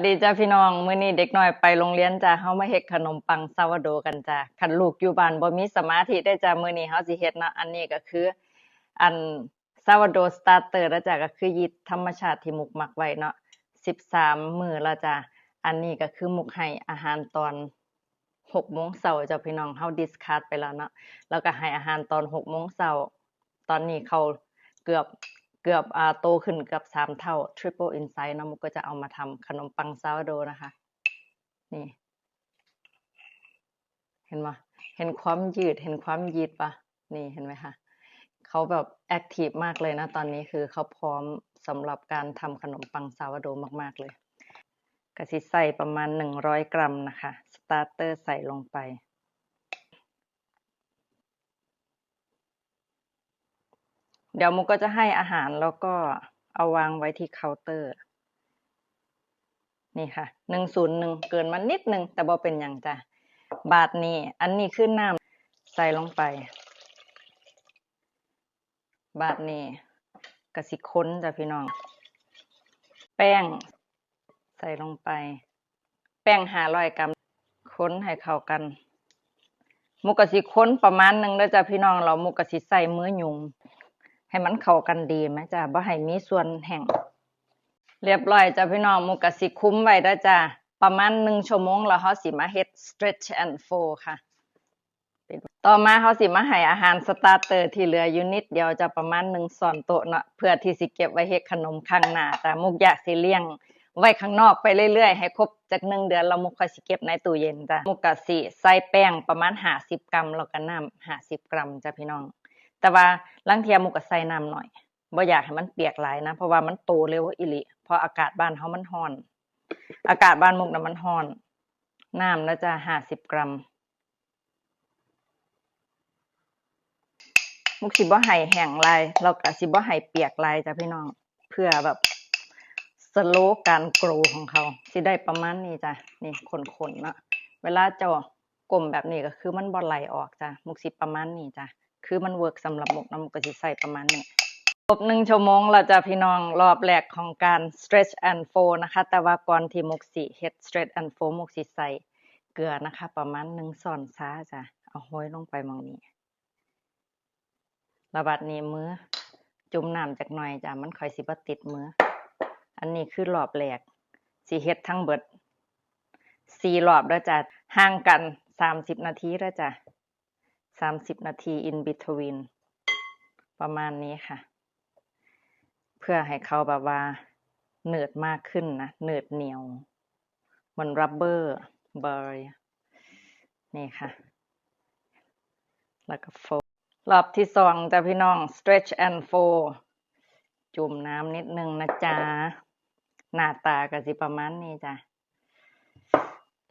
ดีจ้าพี่น้องมื้อนี้เด็กน้อยไปโรงเรียนจ้าเฮามาเฮ็ดขนมปังซาวโดกันจ้าคันลูกอยู่บ้านบ่มีสมาธิได้จ้ามื้อนี้เฮาสิเฮ็ดเนาะอันนี้ก็คืออันซาวโดสตาร์เตอร์แล้วจ้าก็คือยีสต์ธรรมชาติที่มุกหมักไว้เนาะ13มื้อแล้วจ้าอันนี้ก็คือมุกให้อาหารตอน6โมงเช้าจ้าพี่น้องเฮาดิสคัสไปแล้วเนาะแล้วก็ให้อาหารตอน6โมงเช้าตอนนี้เขาเกือบโตขึ้นเกือบ3เท่า Triple Insight เนาะมุกก็จะเอามาทำขนมปังซาวโดนะคะนี่เห็นไหมเห็นความยืดเห็นความยีดปะนี่เห็นไหมคะเขาแบบแอคทีฟมากเลยนะตอนนี้คือเขาพร้อมสำหรับการทำขนมปังซาวโดมากๆเลยกะสิใส่ประมาณ100 กรัมนะคะสตาร์เตอร์ใส่ลงไปเดี๋ยวมุกก็จะให้อาหารแล้วก็เอาวางไว้ที่เคาน์เตอร์นี่ค่ะ101เกินมานิดนึงแต่บ่เป็นหยังจ้ะบาทนี้อันนี้คือน้ำใส่ลงไปบาทนี้กะสิค้นจ้ะพี่น้องแป้งใส่ลงไปแป้ง500 กรัมค้นให้เข้ากันมุกกะสิค้นประมาณนึงเด้อจ้ะพี่น้องเรามุกกะสิใส่มือหยุ่มให้มันเข้ากันดีไหมจ้ะบ่ให้มีส่วนแห้งเรียบร้อยจ้ะพี่น้องมุกกะสิคุ้มไว้เด้อจ้ะประมาณ1 ชั่วโมงแล้วเฮาสิมาเฮ็ด stretch and fold ค่ะต่อมาเฮาสิมาให้อาหารสตาร์เตอร์ที่เหลืออยู่นิดเดียวจะประมาณ1ช้อนโต๊ะเนาะเพื่อที่สิเก็บไว้เฮ็ดขนมข้างหน้าจ้ะมุกอยากสิเลี้ยงไว้ข้างนอกไปเรื่อยๆให้ครบจัก1 เดือนแล้วมุกค่อยสิเก็บในตู้เย็นจ้ะมุกกะสิใส่แป้งประมาณ50 กรัมแล้วก็น้ำ50 กรัมจ้ะพี่น้องแต่ว่าลางเที่ยมุกก็ใส่น้ำหน่อยบ่อยากให้มันเปียกหลายนะเพราะว่ามันโตเร็วอีหลีเพราะอากาศบ้านเฮามันร้อนอากาศบ้านมุกน่ะมันร้อนน้ำนะจ้ะ50 กรัมมุกสิบ่ให้แห้งหลายแล้วก็สิบ่ให้เปียกหลายจ้ะพี่น้องเพื่อแบบสโลว์การโกรของเขาสิได้ประมาณนี้จ้ะนี่ข้นๆเนาะเวลาเจ้ากลมแบบนี้ก็คือมันบ่ไหลออกจ้ะมุกสิประมาณนี้จ้ะคือมันเวิร์กสำหรับมุกนะมุกก็สิใส่ประมาณนี้ครบ1 ชั่วโมงแล้วจ้ะพี่น้องรอบแรกของการ stretch and fold นะคะแต่ว่าก่อนที่มุกสิเฮ็ด stretch and fold มุกสิใส่เกลือนะคะประมาณ1 ช้อนชาจ้ะเอาโรยลงไปหม้องนี้แล้วบัดนี้มือจุ่มน้ำจักหน่อยจ้ะมันค่อยสิบ่ติดมืออันนี้คือรอบแรกสิเฮ็ดทั้งเบิด4 รอบเด้อจ้ะห่างกัน30 นาทีเด้อจ้ะ30 นาที in between ประมาณนี้ค่ะเพื่อให้เขาแบบว่าเนิร์ดมากขึ้นนะเนิร์ดเหนียวเหมือนรับเบอร์เบยนี่ค่ะแล้วก็โฟรอบที่2จ้ะพี่น้อง stretch and fold จุ่มน้ำนิดนึงนะจ๊ะหน้าตาก็สิประมาณนี้จ้ะ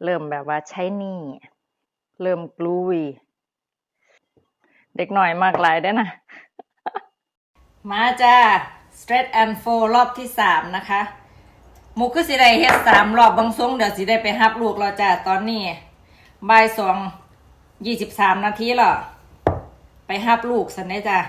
เริ่มแบบว่าใช้นี่เริ่มกลูวีเด็กหน่อยมากหลายได้นะมาจ้า stretch and fold รอบที่3นะคะมุกคือสิได้เฮ็ด3 รอบบางทรงเดี๋ยวสิได้ไปรับลูกแล้วจ้าตอนนี้บ่าย2:23 นาทีแล้วไปรับลูกซั่นเด้จ้า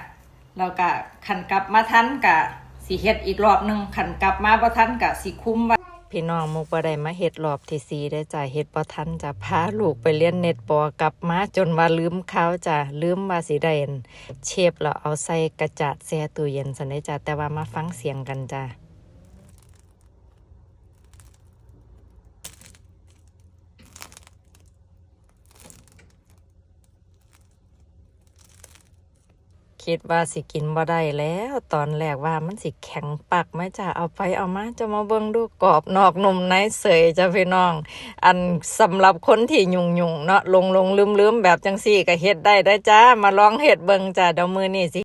แล้วก็คันกลับมาทันก็สิเฮ็ดอีกรอบนึงคันกลับมาบ่ทันก็สิคุมไว้พี่น้องมุกบ่ได้มาเฮ็ดรอบที่4ได้จ้าเฮ็ดบ่ทันจ้าพาลูกไปเรียนเน็ตปกลับมาจนว่าลืมข้าวจ้าลืมว่าสิได้เชฟแล้วเอาใส่กระจาดแช่ตู้เย็นซั่นเด้จ้าแต่ว่ามาฟังเสียงกันจ้าคิดว่าสิกินบ่ได้แล้วตอนแรกว่ามันสิแข็งปักไหมจ้ะเอาไปเอามาจะมาเบิ่งดูกรอบนอกนุ่มในเสยจ้ะพี่น้องอันสำหรับคนที่ยุ่งๆเนาะลงลืมๆแบบจังซี่ก็เฮ็ดได้จ้ามาลองเฮ็ดเบิ่งจ้ะเดี๋ยวมื้อนี้สิ